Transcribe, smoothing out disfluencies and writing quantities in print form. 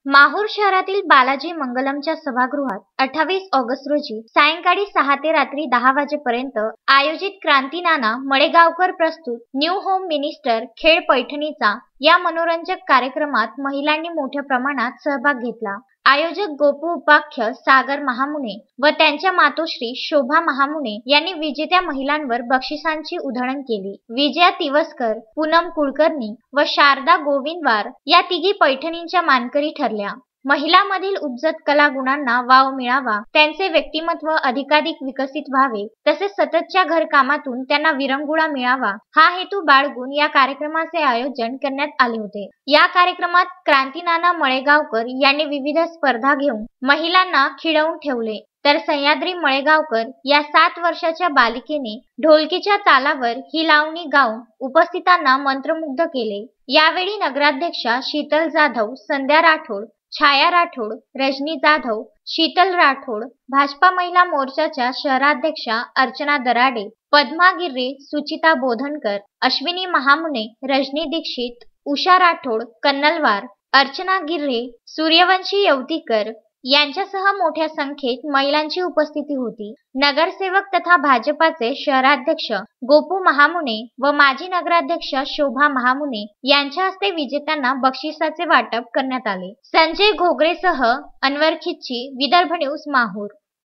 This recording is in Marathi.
माहूर शहरातील बालाजी मंगलमच्या सभागृहात 28 ऑगस्ट रोजी सायंकाळी 6 ते रात्री 10 वाजेपर्यंत आयोजित क्रांतीनाना मळेगावकर प्रस्तुत न्यू होम मिनिस्टर खेड पैठणीचा या मनोरंजक कार्यक्रमात महिलांनी मोठ्या प्रमाणात सहभाग घेतला। आयोजक गोपू उपाख्य सागर महामुने व त्यांच्या मातोश्री शोभा महामुने यांनी विजेत्या महिलांवर बक्षिसांची उधळण केली। विजया तिवस्कर, पूनम कुलकर्णी व शारदा गोविंदवार या तिघी पैठणींच्या मानकरी ठरल्या। महिलांमधील उपजत कलागुणांना वाव मिळावा, त्यांचे व्यक्तिमत्व अधिकाधिक विकसित व्हावे, तसेच सततच्या घरकामातून त्यांना विरंगुळा मिळावा हा हेतू बाळगून या कार्यक्रमाचे आयोजन करण्यात आले होते। या कार्यक्रमात क्रांतीनाना मळेगावकर यांनी विविध स्पर्धा घेऊन महिलांना खिळवून ठेवले, तर सह्याद्री मळेगावकर या 7 वर्षाच्या बालिकेने ढोलकीच्या तालावर ही लावणी गाऊन उपस्थितांना मंत्रमुग्ध केले। यावेळी नगराध्यक्षा शीतल जाधव, संध्या राठोड, छाया राठोड, रजनी जाधव, शीतल राठोड, भाजपा महिला मोर्चाच्या शहराध्यक्षा अर्चना दराडे, पद्मा गिर्रे, सुचिता बोधनकर, अश्विनी महामुने, रजनी दीक्षित, उषा राठोड, कन्नलवार, अर्चना गिर्रे, सूर्यवंशी यवतीकर यांच्यासह मोठ्या संख्येत महिलांची उपस्थिती होती। नगरसेवक तथा भाजपाचे शहराध्यक्ष गोपू महामुने व माजी नगराध्यक्ष शोभा महामुने यांच्या हस्ते विजेत्यांना बक्षिसाचे वाटप करण्यात आले। संजय घोगरेसह अनवर खिच्ची, विदर्भ न्यूज, माहूर।